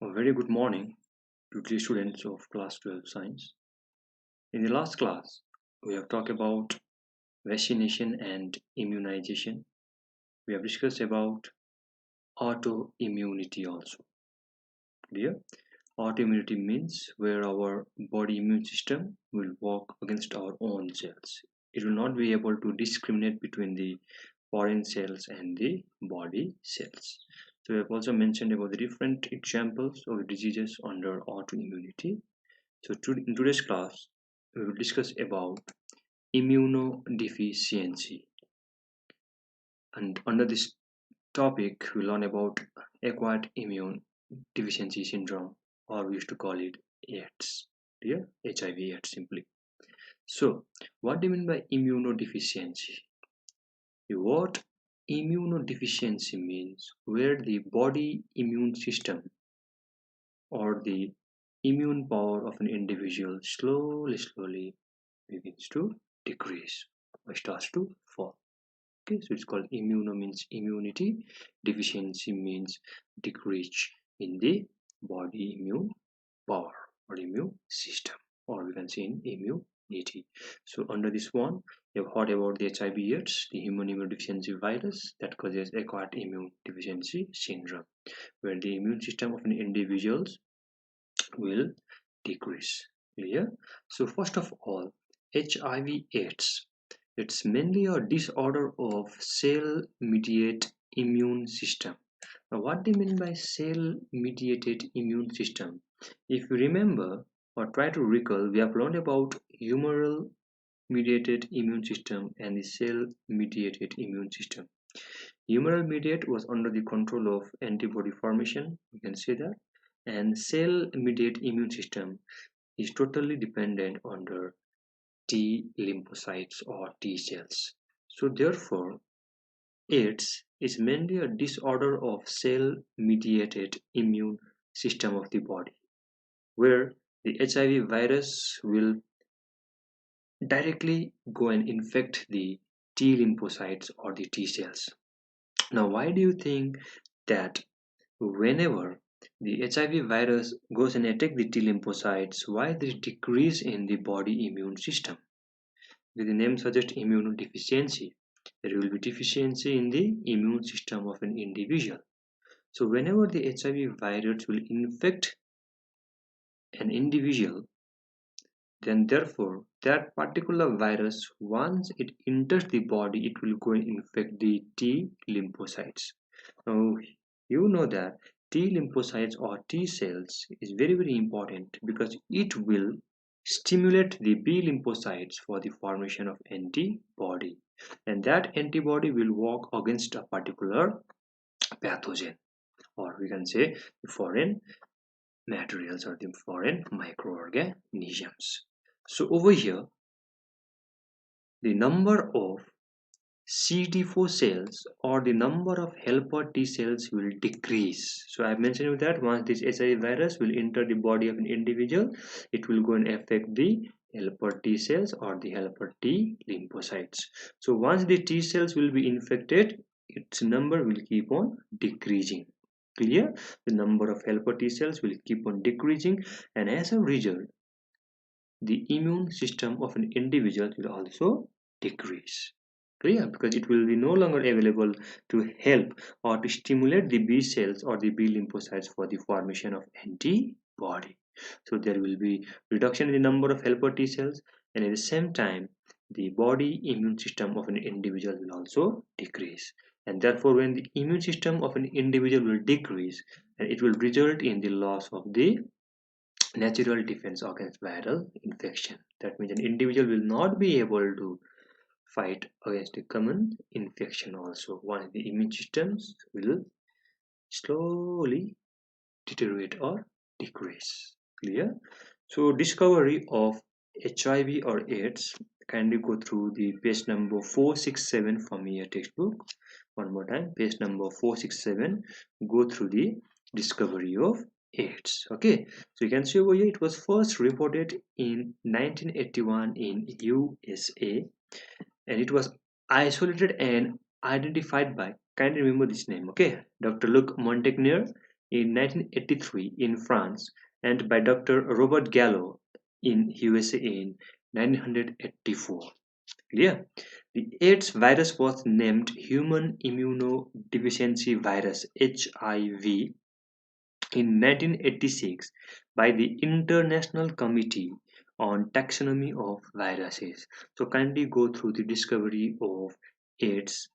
A very good morning to the students of class 12 science. In the last class, we have talked about vaccination and immunization. We have discussed about autoimmunity also. Clear? Autoimmunity means where our body immune system will work against our own cells. It will not be able to discriminate between the foreign cells and the body cells. So we have also mentioned about the different examples of diseases under autoimmunity. So in today's class, we will discuss about immunodeficiency. And under this topic, we'll learn about acquired immune deficiency syndrome, or we used to call it AIDS. Yeah, HIV AIDS simply. So, what do you mean by immunodeficiency? What immunodeficiency means where the body immune system or the immune power of an individual slowly begins to decrease or starts to fall. Okay, so it's called immuno means immunity, deficiency means decrease in the body immune power or immune system, or we can say in immunity. So under this one, you have heard about the HIV/AIDS, the human immunodeficiency virus that causes acquired immune deficiency syndrome, where the immune system of an individual will decrease. Clear? So first of all, HIV/AIDS. It's mainly a disorder of cell-mediated immune system. Now, what do you mean by cell-mediated immune system? If you remember or try to recall, we have learned about humoral mediated immune system and the cell-mediated immune system. Humoral mediate was under the control of antibody formation, you can see that, and cell-mediated immune system is totally dependent on the T lymphocytes or T cells. So therefore, AIDS is mainly a disorder of cell-mediated immune system of the body, where the HIV virus will directly go and infect the T lymphocytes or the T cells. Now, why do you think that whenever the HIV virus goes and attack the T lymphocytes, why there is decrease in the body immune system? The name suggests immunodeficiency. There will be deficiency in the immune system of an individual. So whenever the HIV virus will infect an individual, then therefore that particular virus, once it enters the body, it will go and infect the T lymphocytes. Now you know that T lymphocytes or T cells is very important because it will stimulate the B lymphocytes for the formation of antibody, and that antibody will work against a particular pathogen, or we can say foreign materials or the foreign microorganisms. So over here, the number of CD4 cells or the number of helper T cells will decrease. So I mentioned you that once this HIV virus will enter the body of an individual, it will go and affect the helper T cells or the helper T lymphocytes. So once the T cells will be infected, its number will keep on decreasing. Clear? The number of helper T cells will keep on decreasing, and as a result, the immune system of an individual will also decrease. Clear? Because it will be no longer available to help or to stimulate the B cells or the B lymphocytes for the formation of antibody. So there will be reduction in the number of helper T cells, and at the same time the body immune system of an individual will also decrease. And therefore when the immune system of an individual will decrease, and it will result in the loss of the natural defense against viral infection. That means an individual will not be able to fight against a common infection also. One of the immune systems will slowly deteriorate or decrease. Clear? So discovery of HIV or AIDS, kindly go through the page number 467 from your textbook. One more time, page number 467. Go through the discovery of AIDS. Okay, so you can see over here it was first reported in 1981 in USA, and it was isolated and identified by, kindly remember this name, okay, Dr. Luc Montagnier in 1983 in France and by Dr. Robert Gallo in USA in 1984. Clear? The AIDS virus was named Human Immunodeficiency Virus HIV in 1986 by the International Committee on Taxonomy of Viruses. So kindly go through the discovery of AIDS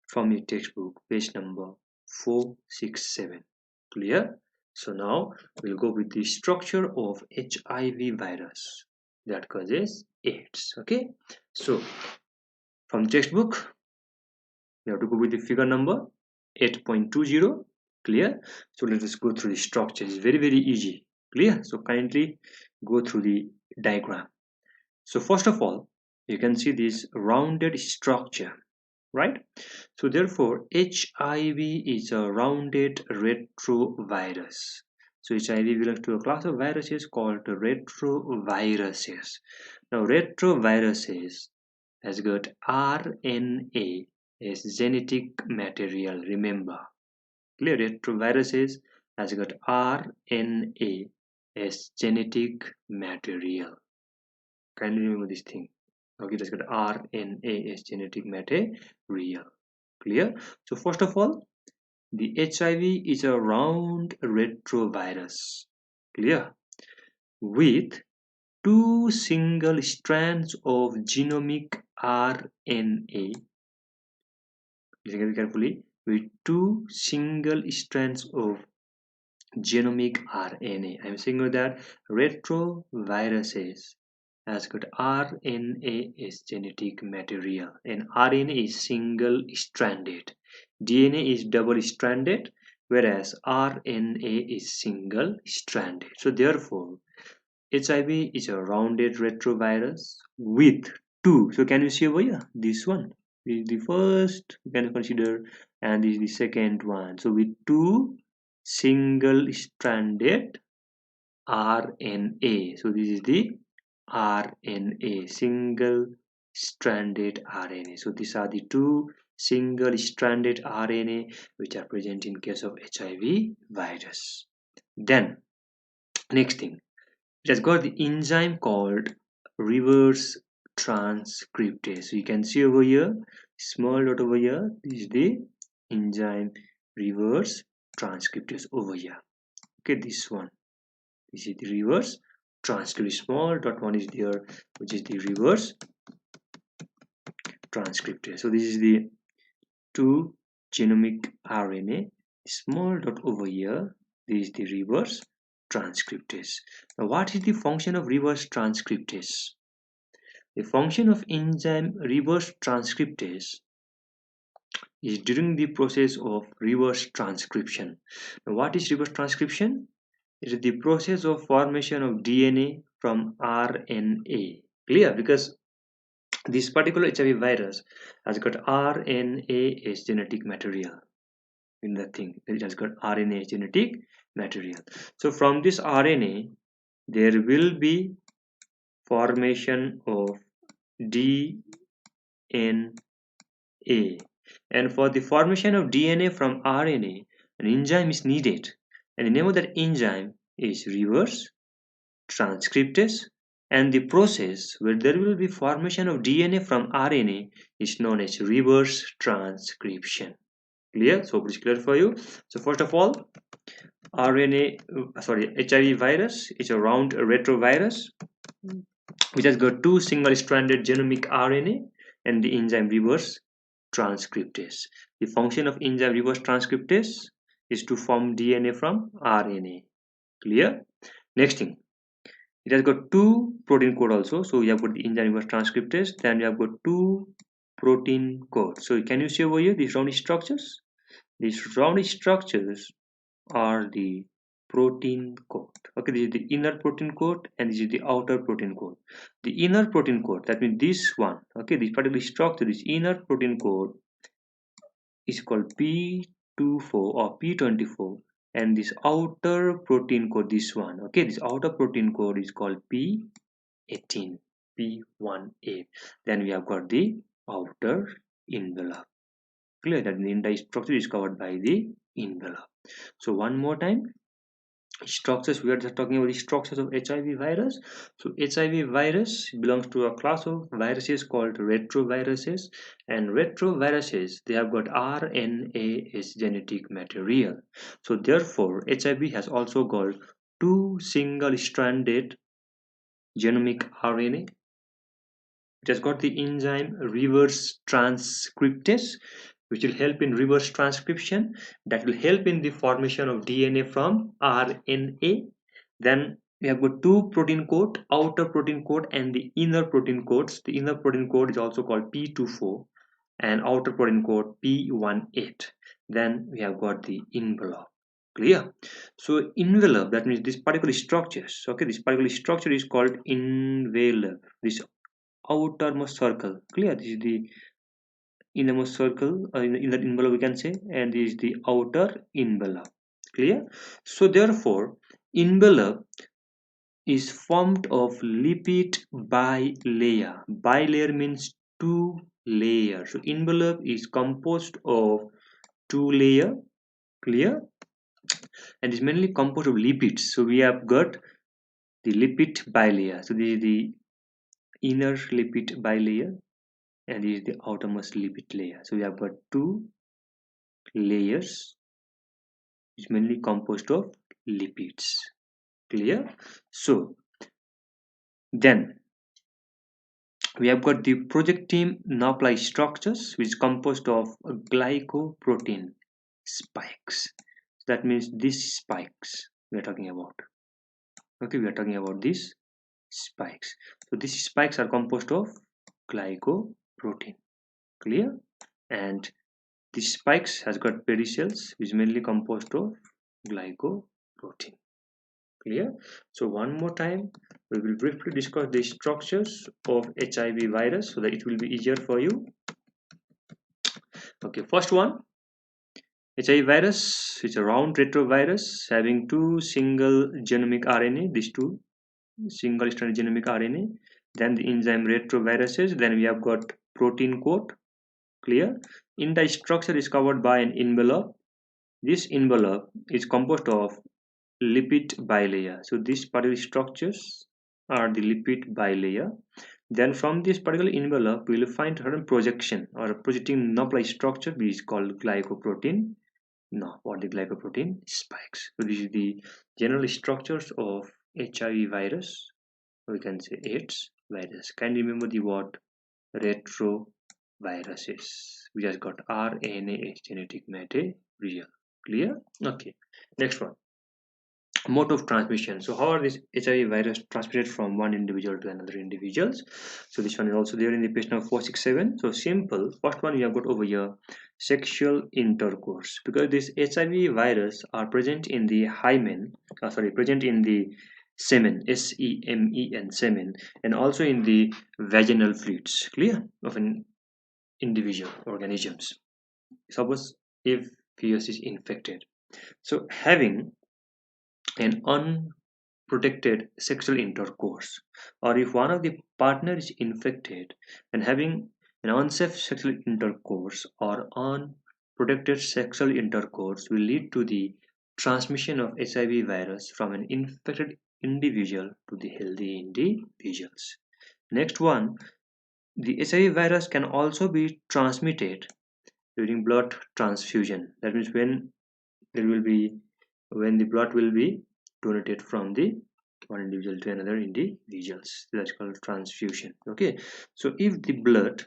from your textbook, page number 467. Clear? So now we'll go with the structure of HIV virus that causes AIDS. Okay, so from textbook we have to go with the figure number 8.20. Clear? So let us go through the structure. It's very easy. Clear? So kindly go through the diagram. So first of all, you can see this rounded structure, right? So therefore HIV is a rounded retrovirus. So HIV belongs to a class of viruses called retroviruses. Now retroviruses has got RNA as genetic material. Remember, clear? Retroviruses has got RNA as genetic material. Kindly remember this thing. Okay, it has got RNA as genetic material. Clear? So first of all, the HIV is a round retrovirus. Clear? With two single strands of genomic RNA. Listen very carefully. With two single strands of genomic RNA. I'm saying that retroviruses has got RNA as genetic material, and RNA is single stranded. DNA is double stranded, whereas RNA is single stranded. So therefore HIV is a rounded retrovirus with two. So can you see over here? This one is the first you can consider, and this is the second one. So with two single stranded RNA. So this is the RNA, single stranded RNA. So these are the two single stranded RNA which are present in case of HIV virus. Then next thing, it has got the enzyme called reverse transcriptase. So you can see over here, small dot over here, this is the enzyme reverse transcriptase over here. Okay, this one, this is the reverse transcriptase. Small dot one is there, which is the reverse transcriptase. So this is the two genomic RNA. Small dot over here, this is the reverse transcriptase. Now what is the function of reverse transcriptase? The function of enzyme reverse transcriptase is during the process of reverse transcription. Now what is reverse transcription? It is the process of formation of DNA from RNA. Clear? Because this particular HIV virus has got RNA as genetic material in the thing. It has got RNA as genetic material. So from this RNA, there will be formation of DNA, and for the formation of DNA from RNA, an enzyme is needed, and the name of that enzyme is reverse transcriptase, and the process where there will be formation of DNA from RNA is known as reverse transcription. Clear? So please clear for you. So first of all, HIV virus is a round retrovirus which has got two single-stranded genomic RNA and the enzyme reverse transcriptase. The function of enzyme reverse transcriptase is to form DNA from RNA. Clear? Next thing, it has got two protein code also. So you have got the enzyme reverse transcriptase, then you have got two protein codes. So can you see over here these round structures? These round structures are the protein code. Okay, this is the inner protein code and this is the outer protein code. The inner protein code, that means this one, okay, this particular structure, this inner protein code is called P24 or P24, and this outer protein code, this one, okay, this outer protein code is called P18, P18. Then we have got the outer envelope. Clear that the entire structure is covered by the envelope. So one more time, structures, we are just talking about the structures of HIV virus. So HIV virus belongs to a class of viruses called retroviruses, and retroviruses, they have got RNA as genetic material. So therefore HIV has also got two single stranded genomic RNA. It has got the enzyme reverse transcriptase, which will help in reverse transcription, that will help in the formation of DNA from RNA. Then we have got two protein code, outer protein code and the inner protein codes. The inner protein code is also called P24 and outer protein code P18. Then we have got the envelope. Clear? So envelope, that means this particular structures. Okay, this particular structure is called envelope. This outermost circle. Clear? This is the innermost circle, in that envelope we can say, and this is the outer envelope. Clear? So therefore envelope is formed of lipid bilayer. Bilayer means two layers. So envelope is composed of two layer. Clear? And is mainly composed of lipids. So we have got the lipid bilayer. So this is the inner lipid bilayer and this is the outermost lipid layer. So we have got two layers, which is mainly composed of lipids. Clear? So then we have got the projectine nuclei structures, which is composed of glycoprotein spikes. That means these spikes we are talking about. Okay, we are talking about these spikes. So these spikes are composed of glycoprotein. Clear? And these spikes has got pedicels, which is mainly composed of glycoprotein. Clear? So one more time, we will briefly discuss the structures of HIV virus so that it will be easier for you. Okay, first one, HIV virus is a round retrovirus having two single genomic RNA, these two single stranded genomic RNA. Then the enzyme retroviruses, then we have got protein coat. Clear? In the structure is covered by an envelope. This envelope is composed of lipid bilayer. So these particular structures are the lipid bilayer. Then from this particular envelope, we will find certain projection or a projecting nuclei structure, which is called glycoprotein. No, or the glycoprotein spikes. So this is the general structures of HIV virus. We can say AIDS virus. Can you remember the word retroviruses? We just got RNA as genetic material. Clear? Okay. Next one, mode of transmission. So how are this HIV virus transmitted from one individual to another individuals? So this one is also there in the page number 467. So simple. First one we have got over here, sexual intercourse, because this HIV virus are present in the hymen, present in the semen, semen, semen, and also in the vaginal fluids. Clear? Of an individual organisms. Suppose if fetus is infected, so having an unprotected sexual intercourse, or if one of the partner is infected and having an unsafe sexual intercourse or unprotected sexual intercourse will lead to the transmission of HIV virus from an infected individual to the healthy individuals. Next one, the HIV virus can also be transmitted during blood transfusion. That means there will be when the blood will be donated from the one individual to another individuals, that's called transfusion. Okay, so if the blood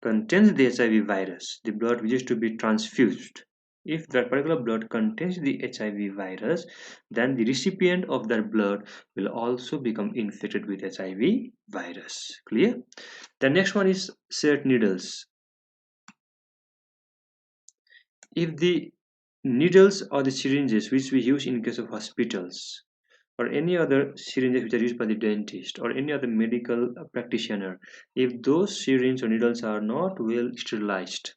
contains the HIV virus, the blood which is to be transfused, if that particular blood contains the HIV virus, then the recipient of that blood will also become infected with HIV virus. Clear? The next one is shared needles. If the needles or the syringes which we use in case of hospitals or any other syringes which are used by the dentist or any other medical practitioner, if those syringes or needles are not well sterilized,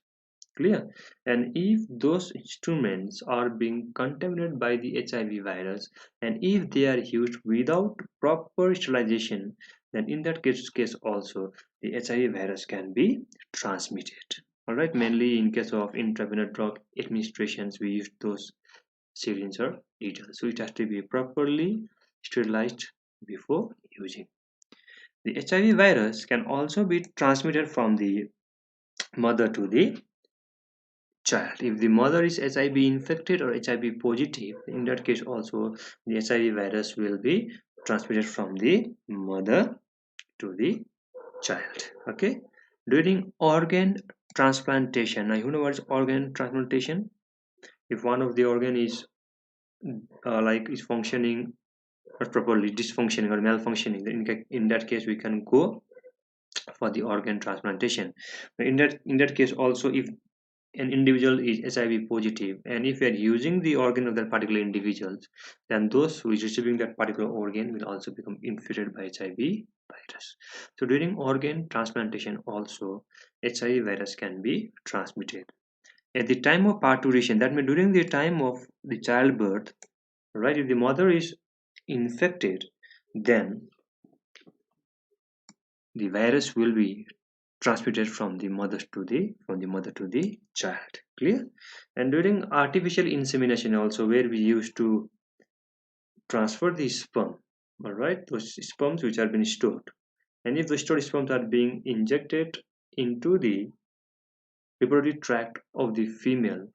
clear, and if those instruments are being contaminated by the HIV virus, and if they are used without proper sterilization, then in that case also the HIV virus can be transmitted. All right, mainly in case of intravenous drug administrations, we use those syringe or needle. So it has to be properly sterilized before using. The HIV virus can also be transmitted from the mother to the child. If the mother is HIV infected or HIV positive, in that case also the HIV virus will be transmitted from the mother to the child. Okay. During organ transplantation, now you know what is organ transplantation? If one of the organ is like is functioning not properly, dysfunctioning or malfunctioning, then in that case we can go for the organ transplantation. In that case also, if an individual is HIV positive and if we are using the organ of that particular individuals, then those who is receiving that particular organ will also become infected by HIV virus. So during organ transplantation also HIV virus can be transmitted. At the time of parturition, that means during the time of the childbirth, right, if the mother is infected, then the virus will be transmitted from the mother to the child. Clear? And during artificial insemination also, where we used to transfer the sperm, all right, those sperms which are being stored, and if the stored sperms are being injected into the reproductive tract of the female,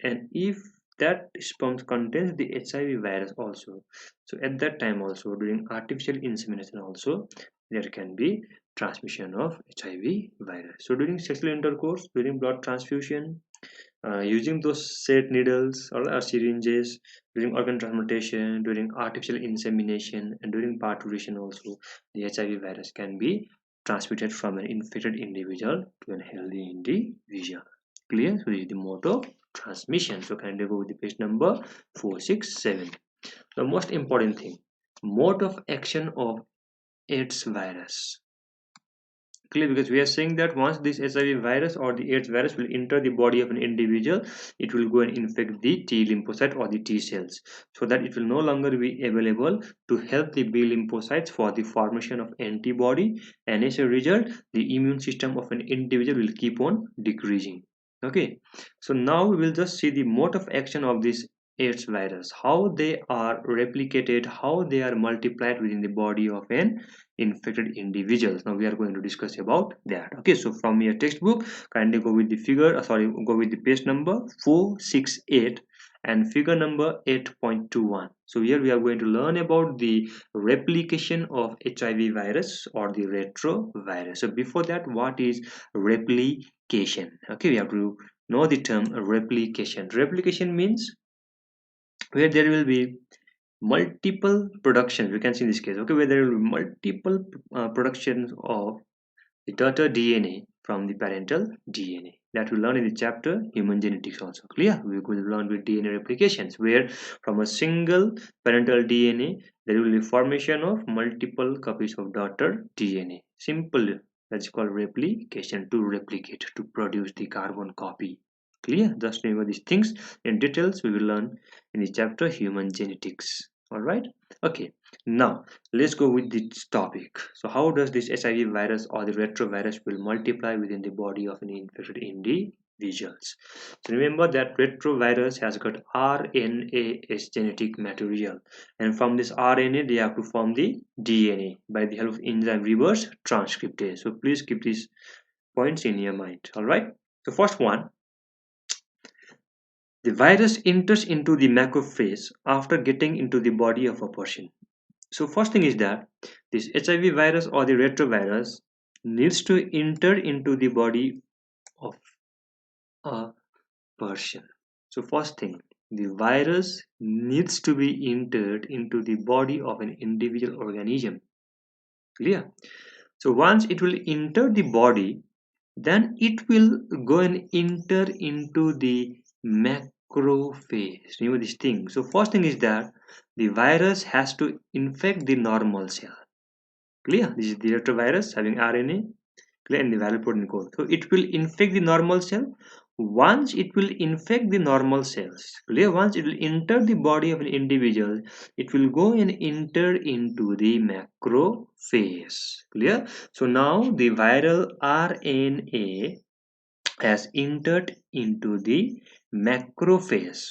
and if that sperm contains the HIV virus also, so at that time also during artificial insemination also there can be transmission of HIV virus. So during sexual intercourse, during blood transfusion, using those set needles or syringes, during organ transplantation, during artificial insemination, and during parturition also, the HIV virus can be transmitted from an infected individual to a healthy individual. Clear? So this is the mode of transmission. So kindly go with the page number 467. The most important thing, mode of action of AIDS virus. Clear, because we are saying that once this HIV virus or the AIDS virus will enter the body of an individual, it will go and infect the T lymphocyte or the T cells, so that it will no longer be available to help the B lymphocytes for the formation of antibody, and as a result, the immune system of an individual will keep on decreasing. Okay, so now we will just see the mode of action of this AIDS virus, how they are replicated, how they are multiplied within the body of an infected individuals. Now we are going to discuss about that. Okay, so from your textbook, kindly go with the figure, go with the page number 468 and figure number 8.21. So here we are going to learn about the replication of HIV virus or the retrovirus. So before that, what is replication? Okay, we have to know the term replication. Replication means where there will be multiple productions, we can see in this case, okay, where there will be multiple productions of the daughter DNA from the parental DNA, that we learn in the chapter human genetics also. Clear? We will learn with DNA replications, where from a single parental DNA there will be formation of multiple copies of daughter DNA. Simple, that's called replication, to replicate, to produce the carbon copy. Clear? Just remember these things. In details we will learn in the chapter human genetics. All right, okay, now let's go with this topic. So how does this HIV virus or the retrovirus will multiply within the body of an infected individuals? So remember that retrovirus has got RNA as genetic material, and from this RNA they have to form the DNA by the help of enzyme reverse transcriptase. So please keep these points in your mind. All right, so first one, the virus enters into the macrophage after getting into the body of a person. So first thing is that this HIV virus or the retrovirus needs to enter into the body of a person. So first thing, the virus needs to be entered into the body of an individual organism. Clear? So once it will enter the body, then it will go and enter into the macrophage. Remember this thing. So first thing is that the virus has to infect the normal cell. Clear? This is the retrovirus having RNA, clear, and the viral protein code. So it will infect the normal cell. Once it will infect the normal cells, clear, once it will enter the body of an individual, it will go and enter into the macrophage. Clear? So now the viral RNA has entered into the macrophage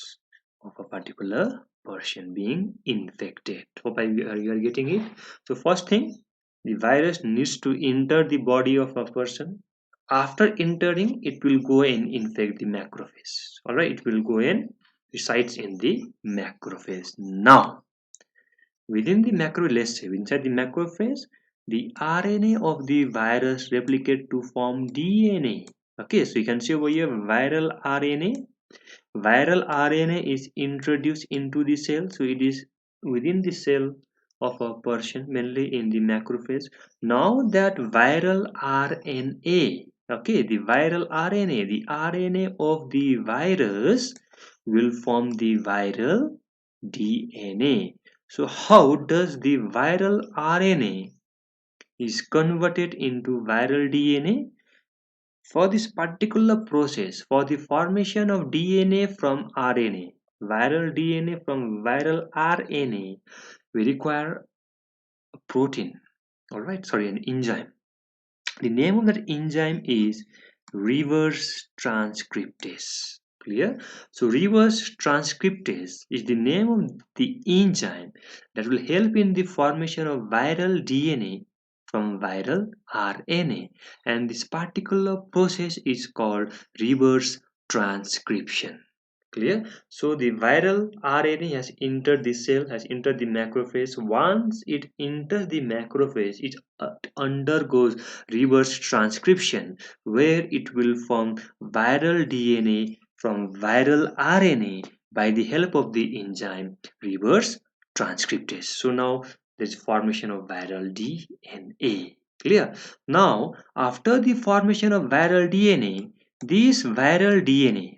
of a particular person being infected. Hope you are getting it. So first thing, the virus needs to enter the body of a person. After entering, it will go and infect the macrophage. All right, it will go and resides in the macrophage. Now, within the macro, let's say inside the macrophage, the RNA of the virus replicate to form DNA. Okay, so you can see over here viral RNA. Viral RNA is introduced into the cell, so it is within the cell of a person, mainly in the macrophage. Now that viral RNA, okay, the RNA of the virus will form the viral DNA. So how does the viral RNA is converted into viral DNA? For this particular process, for the formation of DNA from RNA, viral DNA from viral RNA, we require a protein, all right, sorry, an enzyme. The name of that enzyme is reverse transcriptase. Clear? So reverse transcriptase is the name of the enzyme that will help in the formation of viral DNA from viral RNA, and this particular process is called reverse transcription. Clear? So the viral RNA has entered the cell, has entered the macrophage. Once it enters the macrophage, it undergoes reverse transcription, where it will form viral DNA from viral RNA by the help of the enzyme reverse transcriptase. So now there's formation of viral DNA. Clear? Now, after the formation of viral DNA, this viral DNA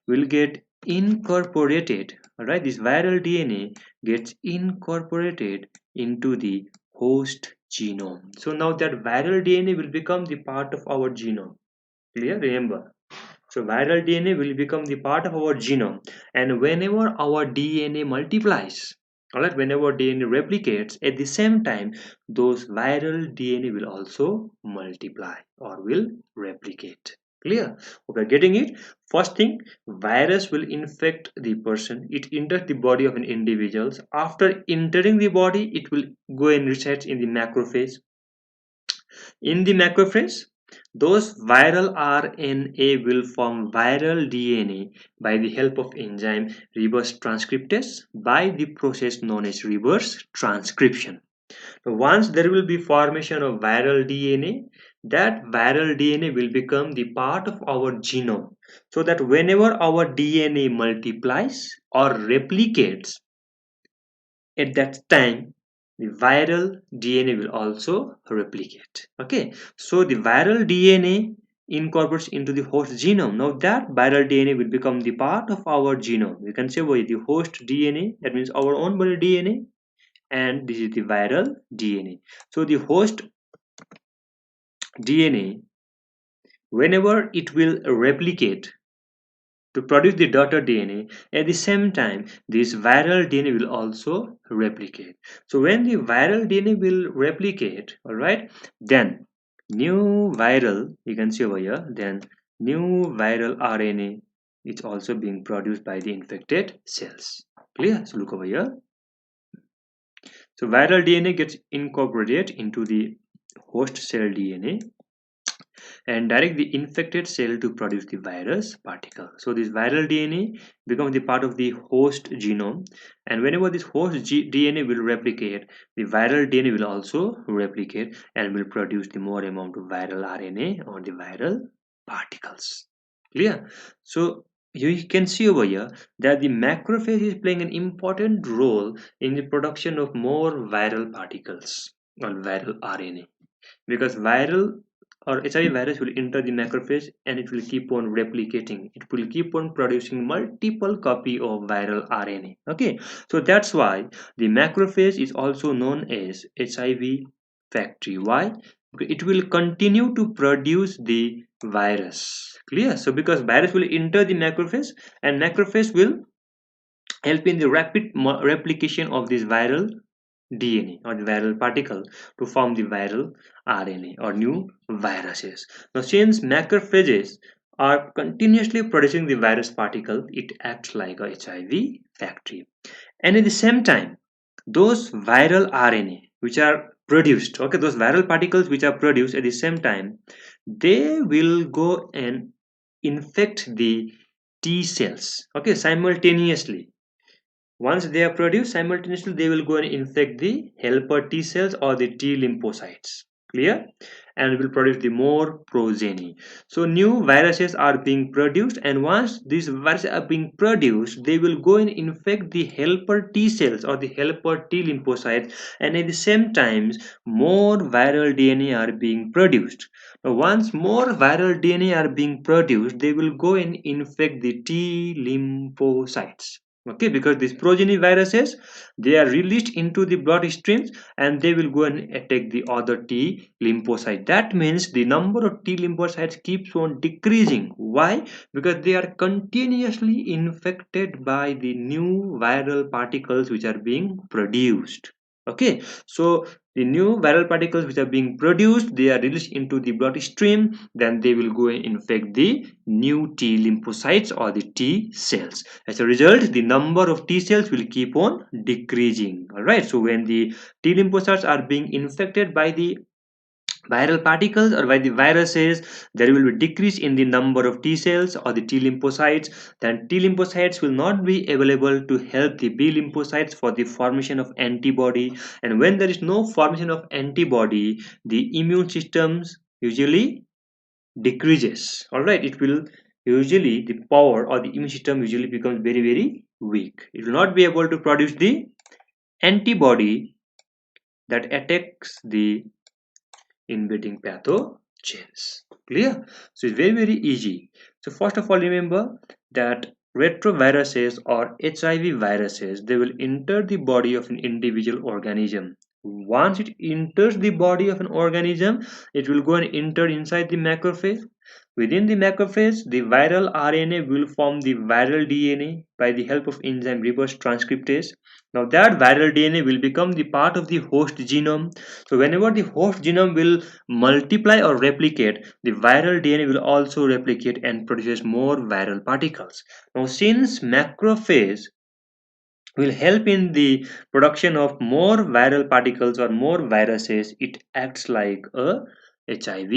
will get incorporated. All right, this viral DNA gets incorporated into the host genome. So now that viral DNA will become the part of our genome. Clear? Remember. So viral DNA will become the part of our genome, and whenever our DNA multiplies, all right, whenever DNA replicates, at the same time, those viral DNA will also multiply or will replicate. Clear? Okay, getting it? First thing, virus will infect the person. It enters the body of an individual. After entering the body, it will go and reside in the macrophage. In the macrophage, those viral RNA will form viral DNA by the help of enzyme reverse transcriptase by the process known as reverse transcription. Once there will be formation of viral DNA, that viral DNA will become the part of our genome, so that whenever our DNA multiplies or replicates, at that time the viral DNA will also replicate. Okay, so the viral DNA incorporates into the host genome. Now that viral DNA will become the part of our genome. We can say by the host DNA, that means our own body DNA, and this is the viral DNA. So the host DNA, whenever it will replicate to produce the daughter DNA, at the same time this viral DNA will also replicate. So when the viral DNA will replicate, all right, then new viral, you can see over here, then new viral RNA is also being produced by the infected cells. Clear? So look over here. So viral DNA gets incorporated into the host cell DNA and direct the infected cell to produce the virus particle. So this viral DNA becomes the part of the host genome, and whenever this host DNA will replicate, the viral DNA will also replicate and will produce the more amount of viral RNA on the viral particles. Clear? So you can see over here that the macrophage is playing an important role in the production of more viral particles or viral RNA, because viral or HIV virus will enter the macrophage and it will keep on replicating. It will keep on producing multiple copy of viral RNA. Okay, so that's why the macrophage is also known as HIV factory. Why? Because it will continue to produce the virus. Clear? So because virus will enter the macrophage and macrophage will help in the rapid replication of this viral DNA or the viral particle to form the viral RNA or new viruses. Now, since macrophages are continuously producing the virus particle, it acts like a HIV factory. And at the same time, those viral RNA which are produced, okay, those viral particles which are produced at the same time, they will go and infect the T cells, okay, simultaneously. Once they are produced simultaneously, they will go and infect the helper T cells or the T lymphocytes. Clear? And will produce the more progeny. So new viruses are being produced, and once these viruses are being produced, they will go and infect the helper T cells or the helper T lymphocytes, and at the same time, more viral DNA are being produced. Now, once more viral DNA are being produced, they will go and infect the T lymphocytes. Okay, because these progeny viruses, they are released into the bloodstreams and they will go and attack the other T lymphocyte. That means the number of T lymphocytes keeps on decreasing. Why? Because they are continuously infected by the new viral particles which are being produced. Okay, so the new viral particles which are being produced, they are released into the bloodstream, then they will go and infect the new T lymphocytes or the T cells. As a result, the number of T cells will keep on decreasing. Alright, so when the T lymphocytes are being infected by the viral particles or by the viruses, there will be decrease in the number of T cells or the T lymphocytes. Then T lymphocytes will not be available to help the B lymphocytes for the formation of antibody, and when there is no formation of antibody, the immune systems usually decreases. All right, it will usually, the power or the immune system usually becomes very weak. It will not be able to produce the antibody that attacks the invading pathogens. Clear? So it's very easy. So first of all, remember that retroviruses or HIV viruses, they will enter the body of an individual organism. Once it enters the body of an organism, it will go and enter inside the macrophage. Within the macrophage, the viral RNA will form the viral DNA by the help of enzyme reverse transcriptase. Now that viral DNA will become the part of the host genome. So whenever the host genome will multiply or replicate, the viral DNA will also replicate and produces more viral particles. Now since macrophage will help in the production of more viral particles or more viruses, it acts like a HIV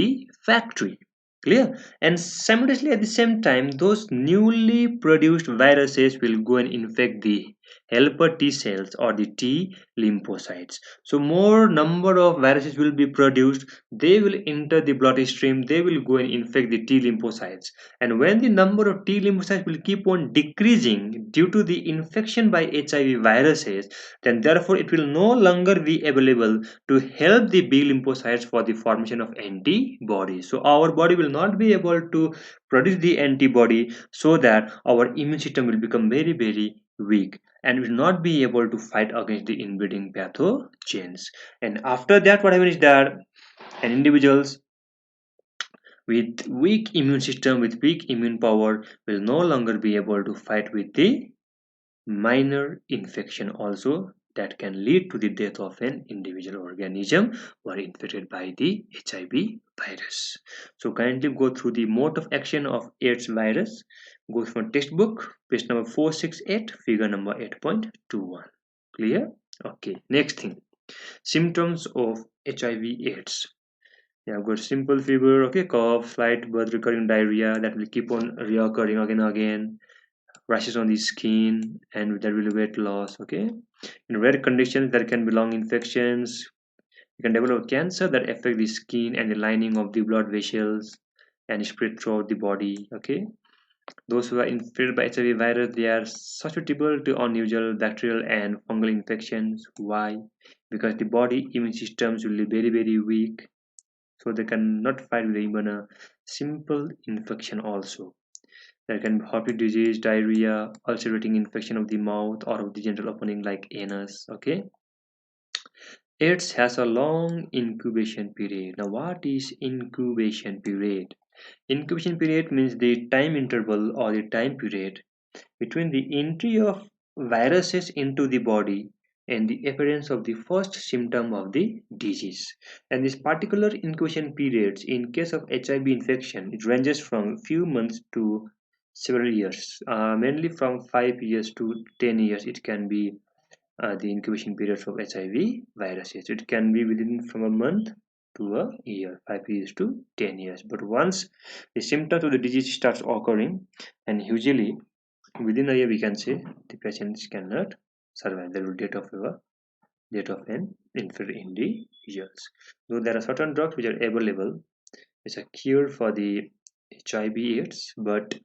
factory. Clear? And simultaneously at the same time, those newly produced viruses will go and infect the helper T cells or the T lymphocytes. So more number of viruses will be produced, they will enter the bloodstream, they will go and infect the T lymphocytes. And when the number of T lymphocytes will keep on decreasing due to the infection by HIV viruses, then therefore it will no longer be available to help the B lymphocytes for the formation of antibodies. So our body will not be able to produce the antibody, so that our immune system will become very weak and will not be able to fight against the invading pathogens. And after that, what happens is that an individuals with weak immune system, with weak immune power, will no longer be able to fight with the minor infection also, that can lead to the death of an individual organism who are infected by the HIV virus. So kindly go through the mode of action of AIDS virus. Go from textbook, page number 468, figure number 8.21. Clear? Okay, next thing, symptoms of HIV AIDS. Yeah, I've got simple fever, okay, cough, slight but recurring diarrhea that will keep on reoccurring again and again, rashes on the skin, and there will be weight loss. Okay, in rare conditions there can be lung infections. You can develop cancer that affect the skin and the lining of the blood vessels and spread throughout the body. Okay, those who are infected by HIV virus, they are susceptible to unusual bacterial and fungal infections. Why? Because the body immune systems will be very weak, so they cannot fight with even a simple infection also. There can be heart disease, diarrhea, ulcerating infection of the mouth or of the genital opening like anus. Okay, AIDS has a long incubation period. Now, what is incubation period? Incubation period means the time interval or the time period between the entry of viruses into the body and the appearance of the first symptom of the disease. And this particular incubation periods in case of HIV infection, it ranges from few months to several years, mainly from 5 years to 10 years. It can be the incubation periods of HIV viruses. It can be within from a month to a year, 5 years to 10 years. But once the symptoms of the disease starts occurring, and usually within a year, we can say the patients cannot survive. There will death of an infected individuals. Though there are certain drugs which are available, which are cure for the HIV/AIDS, but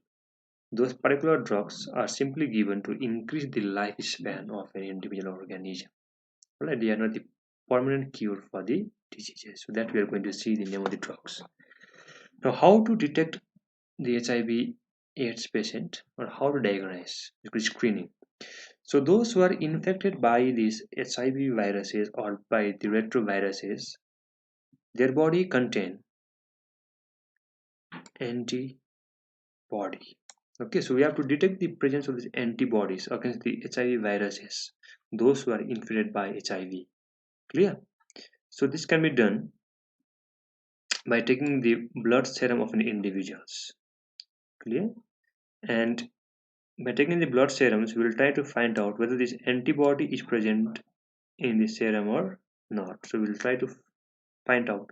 those particular drugs are simply given to increase the lifespan of an individual organism. Right? They are not the permanent cure for the diseases. So that we are going to see the name of the drugs. Now, how to detect the HIV/AIDS patient, or how to diagnose? Screening. So those who are infected by these HIV viruses or by the retroviruses, their body contain antibody. Okay, so we have to detect the presence of these antibodies against the HIV viruses, those who are infected by HIV. Clear? So this can be done by taking the blood serum of an individuals. Clear? And by taking the blood serums, we will try to find out whether this antibody is present in the serum or not. So we will try to find out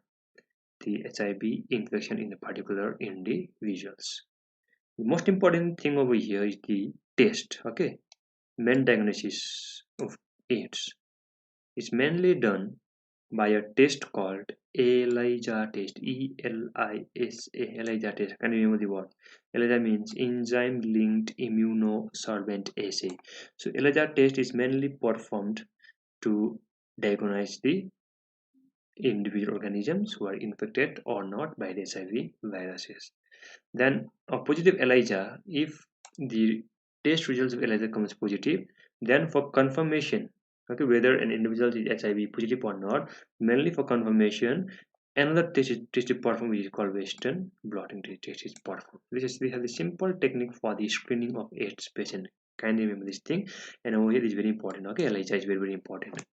the HIV infection in a particular individuals. The most important thing over here is the test. Okay, main diagnosis of AIDS is mainly done by a test called ELISA test. ELISA, ELISA test. Can you remember the word? ELISA means enzyme linked immunosorbent assay. So ELISA test is mainly performed to diagnose the individual organisms who are infected or not by the HIV viruses. Then a positive ELISA, if the test results of ELISA comes positive, then for confirmation, okay, whether an individual is HIV positive or not, mainly for confirmation, another test is performed which is called Western blotting test is performed. We have the simple technique for the screening of AIDS patient. Kindly remember this thing, and over here is very important. Okay, ELISA is very very important.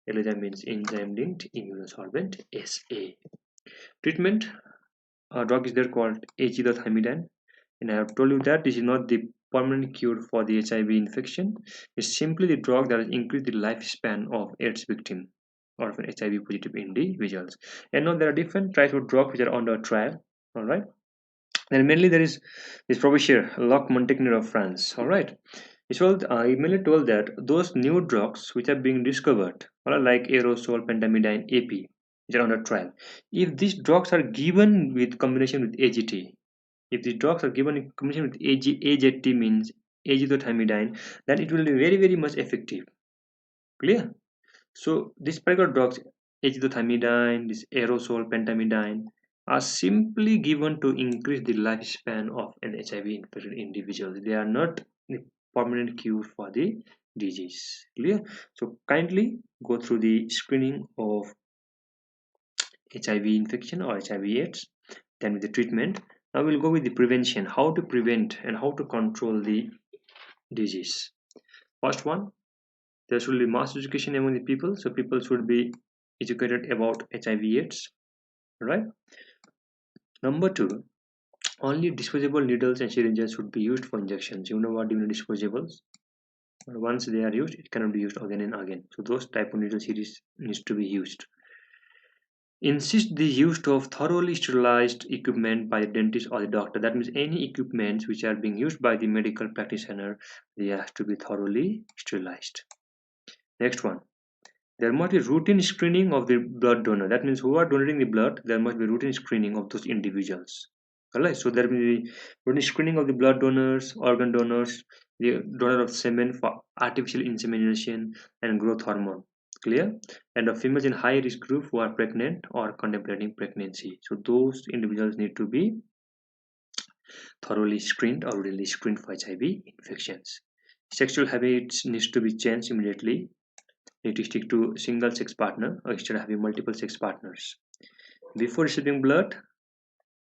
ELISA means enzyme linked immunosorbent assay. Treatment, a drug is there called azithromycin, and I have told you that this is not the permanent cure for the HIV infection. It's simply the drug that has increased the lifespan of AIDS victim or of an HIV positive individuals. And now there are different types of drugs which are under trial. All right, and mainly there is this professor Luc Montagnier of France. All right, he mainly told that those new drugs which are being discovered, like aerosol, pentamidine, AP, which are under trial, if these drugs are given with combination with AGT, if the drugs are given in combination with AZT means azithromycin, then it will be very very much effective. Clear? So these particular drugs, azithromycin, this aerosol, pentamidine, are simply given to increase the lifespan of an HIV infected individual. They are not the permanent cure for the disease. Clear? So kindly go through the screening of HIV infection or HIV/AIDS, then with the treatment. Now we'll go with the prevention, how to prevent and how to control the disease. First one, there should be mass education among the people, so people should be educated about HIV/AIDS, right? Number two, only disposable needles and syringes should be used for injections. You know what do you mean disposables? Once they are used, it cannot be used again and again. So those type of needle series needs to be used. Insist the use of thoroughly sterilized equipment by the dentist or the doctor. That means any equipments which are being used by the medical practitioner, they have to be thoroughly sterilized. Next one, there must be routine screening of the blood donor. That means who are donating the blood, there must be routine screening of those individuals. Alright, so there will be routine screening of the blood donors, organ donors, the donor of semen for artificial insemination and growth hormone. Clear? And of females in high risk group who are pregnant or contemplating pregnancy. So those individuals need to be thoroughly screened or really screened for HIV infections. Sexual habits needs to be changed immediately. Need to stick to single sex partner or instead of having multiple sex partners. Before receiving blood,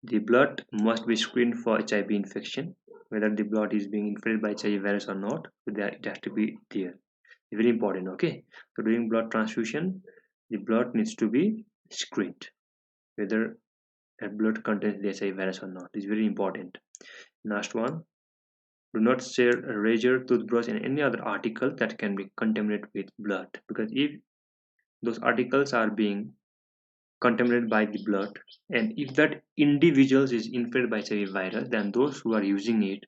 the blood must be screened for HIV infection. Whether the blood is being infected by HIV virus or not, it has to be there. very important. Okay, so during blood transfusion, the blood needs to be screened whether that blood contains the HIV virus or not. It's very important. Last one, do not share a razor, toothbrush, and any other article that can be contaminated with blood, because if those articles are being contaminated by the blood, and if that individuals is infected by HIV virus, then those who are using it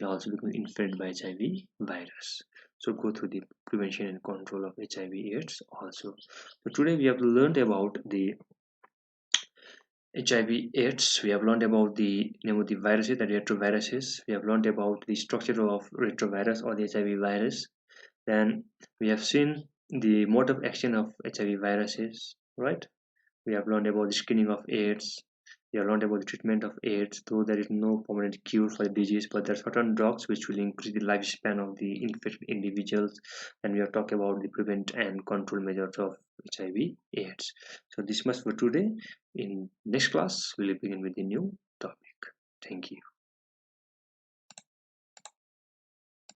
will also become infected by HIV virus. So go through the prevention and control of HIV/AIDS also. So today we have learned about the HIV/AIDS. We have learned about the name of the viruses, the retroviruses. We have learned about the structure of retrovirus or the HIV virus. Then we have seen the mode of action of HIV viruses, right? We have learned about the screening of AIDS. We have learned about the treatment of AIDS, though there is no permanent cure for the disease, but there are certain drugs which will increase the lifespan of the infected individuals. And we have talked about the prevent and control measures of HIV/AIDS. So this much for today. In next class, we will begin with the new topic. Thank you.